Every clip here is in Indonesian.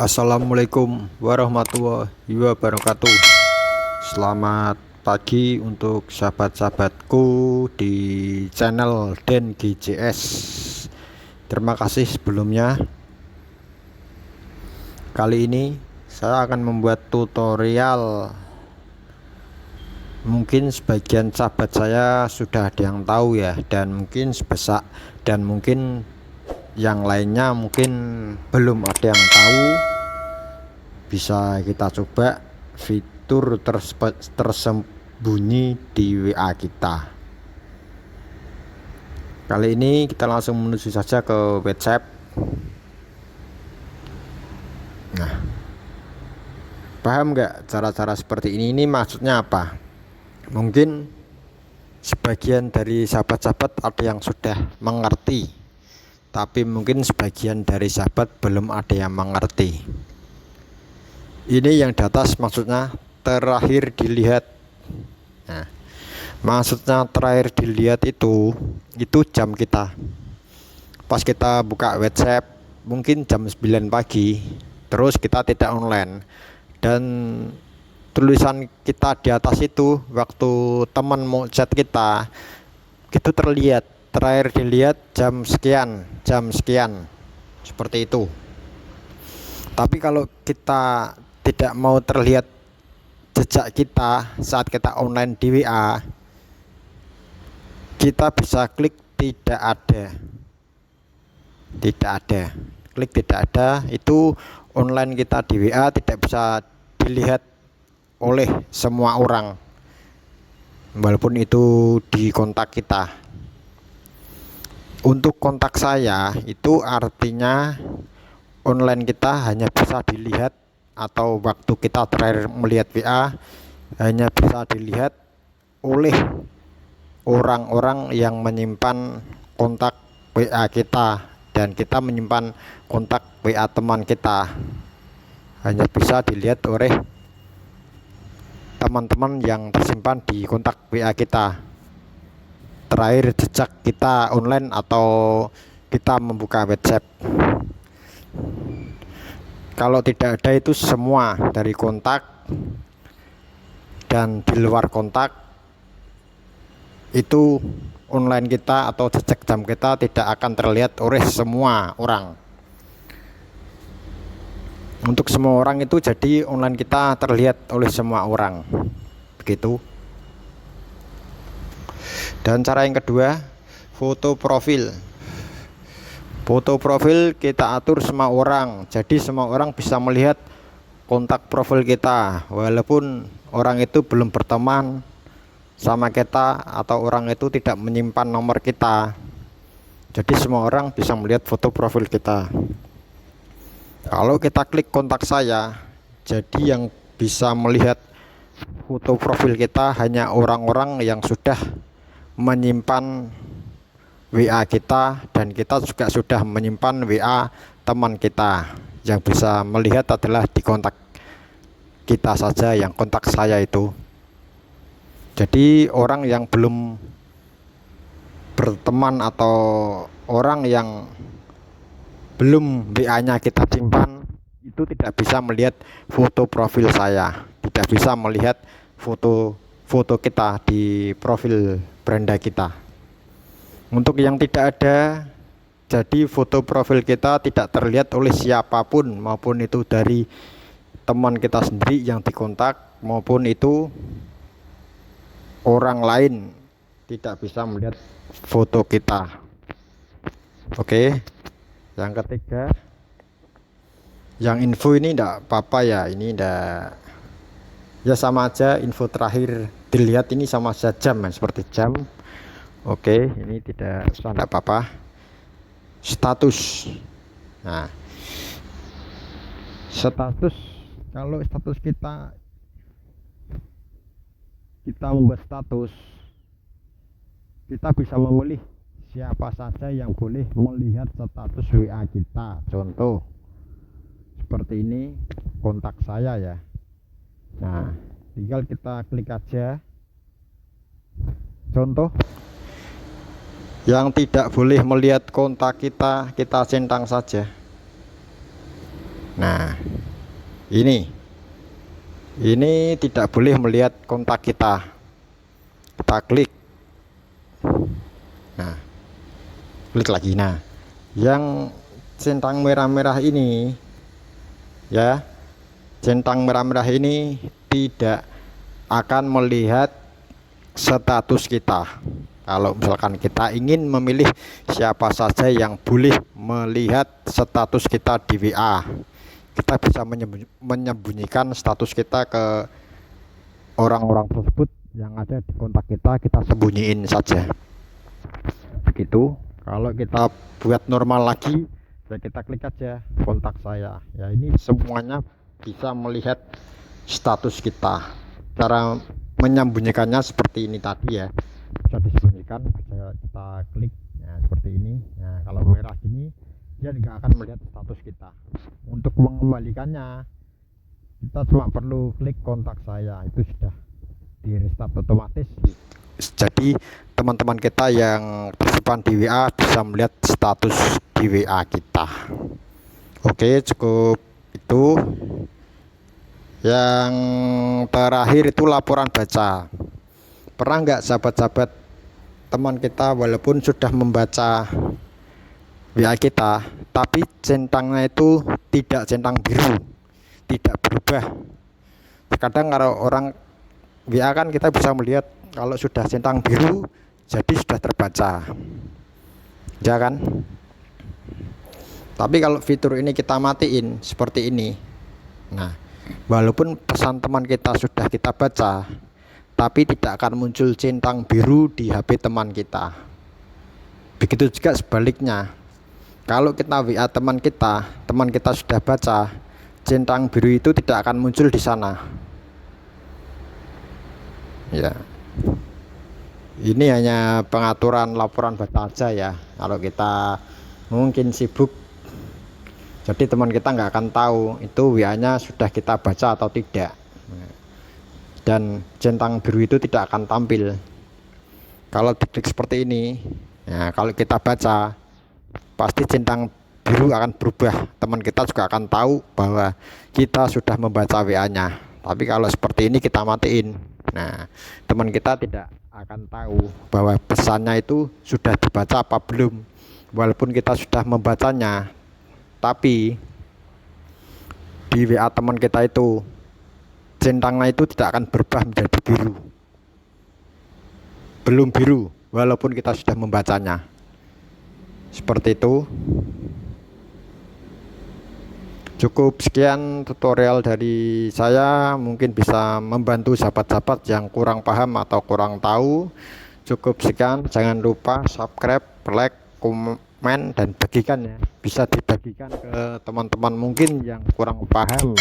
Assalamualaikum warahmatullahi wabarakatuh. Selamat pagi untuk sahabat-sahabatku di channel Den GJS. Terima kasih sebelumnya. Kali ini saya akan membuat tutorial. Mungkin sebagian sahabat saya sudah ada yang tahu ya, dan mungkin yang lainnya mungkin belum ada yang tahu. Bisa kita coba fitur tersembunyi di WA kita. Kali ini kita langsung menuju saja ke WhatsApp. Nah, paham nggak cara-cara seperti ini? Ini maksudnya apa? Mungkin sebagian dari sahabat-sahabat ada yang sudah mengerti, tapi mungkin sebagian dari sahabat belum ada yang mengerti. Ini yang di atas maksudnya terakhir dilihat. Nah, maksudnya terakhir dilihat itu jam kita. Pas kita buka WhatsApp mungkin jam 9 pagi, terus kita tidak online, dan tulisan kita di atas itu waktu teman mau chat kita itu terlihat terakhir dilihat jam sekian seperti itu. Tapi kalau kita tidak mau terlihat jejak kita saat kita online di WA, kita bisa klik tidak ada, klik tidak ada. Itu online kita di WA tidak bisa dilihat oleh semua orang, walaupun itu di kontak kita. Untuk kontak saya itu artinya online kita hanya bisa dilihat, atau waktu kita terakhir melihat WA hanya bisa dilihat oleh orang-orang yang menyimpan kontak WA kita, dan kita menyimpan kontak WA teman kita. Hanya bisa dilihat oleh teman-teman yang tersimpan di kontak WA kita. Terakhir jejak kita online atau kita membuka WhatsApp. Kalau tidak ada itu semua dari kontak dan di luar kontak, itu online kita atau jejak jam kita tidak akan terlihat oleh semua orang. Untuk semua orang itu jadi online kita terlihat oleh semua orang, begitu. Dan cara yang kedua, foto profil. Foto profil kita atur semua orang, jadi semua orang bisa melihat kontak profil kita, walaupun orang itu belum berteman sama kita atau orang itu tidak menyimpan nomor kita. Jadi semua orang bisa melihat foto profil kita. Kalau kita klik kontak saya, jadi yang bisa melihat foto profil kita hanya orang-orang yang sudah menyimpan WA kita, dan kita juga sudah menyimpan WA teman kita. Yang bisa melihat adalah di kontak kita saja, yang kontak saya itu. Jadi orang yang belum berteman atau orang yang belum WA-nya kita simpan itu tidak bisa melihat foto profil saya, tidak bisa melihat foto kita di profil beranda kita. Untuk yang tidak ada, jadi foto profil kita tidak terlihat oleh siapapun, maupun itu dari teman kita sendiri yang dikontak, maupun itu orang lain tidak bisa melihat foto kita. Oke. Yang ketiga, yang info ini enggak apa-apa ya, ini enggak, ya sama aja, info terakhir dilihat ini sama saja jam, seperti jam. Oke, ini tidak usah, enggak apa-apa. Status. Nah, status, kalau status kita membuat status, kita bisa memilih siapa saja yang boleh melihat status WA kita. Contoh seperti ini, kontak saya ya. Nah, tinggal kita klik aja. Contoh, yang tidak boleh melihat kontak kita, kita centang saja. Nah, ini tidak boleh melihat kontak kita. Kita klik. Nah, klik lagi. Nah, yang centang merah-merah ini ya, centang merah-merah ini tidak akan melihat status kita. Kalau misalkan kita ingin memilih siapa saja yang boleh melihat status kita di WA, kita bisa menyembunyikan status kita ke orang-orang tersebut yang ada di kontak kita. Kita sembunyiin saja. Begitu. Kalau kita buat normal lagi, ya kita klik aja kontak saya. Ya, ini semuanya bisa melihat status kita. Cara menyembunyikannya seperti ini tadi ya, bisa disembunyikan, bisa kita klik ya, seperti ini. Nah, kalau merah gini dia nggak akan melihat status kita. Untuk mengembalikannya kita cuma perlu klik kontak saya, itu sudah di restart otomatis. Jadi teman-teman kita yang tersimpan di WA bisa melihat status di WA kita. Oke, cukup itu. Yang terakhir itu laporan baca. Pernah nggak sahabat-sahabat teman kita walaupun sudah membaca WA kita, tapi centangnya itu tidak centang biru, tidak berubah. Kadang kalau orang WA kan kita bisa melihat kalau sudah centang biru jadi sudah terbaca, ya kan? Tapi kalau fitur ini kita matiin seperti ini, nah walaupun pesan teman kita sudah kita baca, tapi tidak akan muncul centang biru di HP teman kita. Begitu juga sebaliknya, kalau kita WA teman kita sudah baca, centang biru itu tidak akan muncul di sana. Ya, ini hanya pengaturan laporan baca aja ya. Kalau kita mungkin sibuk, jadi teman kita nggak akan tahu itu WA-nya sudah kita baca atau tidak. Dan centang biru itu tidak akan tampil. Kalau diklik seperti ini, ya, kalau kita baca, pasti centang biru akan berubah. Teman kita juga akan tahu bahwa kita sudah membaca WA-nya. Tapi kalau seperti ini kita matiin, nah teman kita tidak akan tahu bahwa pesannya itu sudah dibaca apa belum. Walaupun kita sudah membacanya, tapi di WA teman kita itu centangnya itu tidak akan berubah menjadi biru. Belum biru walaupun kita sudah membacanya. Seperti itu. Cukup sekian tutorial dari saya, mungkin bisa membantu sahabat-sahabat yang kurang paham atau kurang tahu. Cukup sekian, jangan lupa subscribe, like, komen, dan bagikan ya. Bisa dibagikan ke teman-teman mungkin yang kurang paham.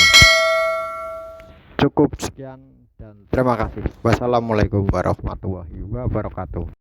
Cukup sekian dan terima kasih. Wassalamualaikum warahmatullahi wabarakatuh.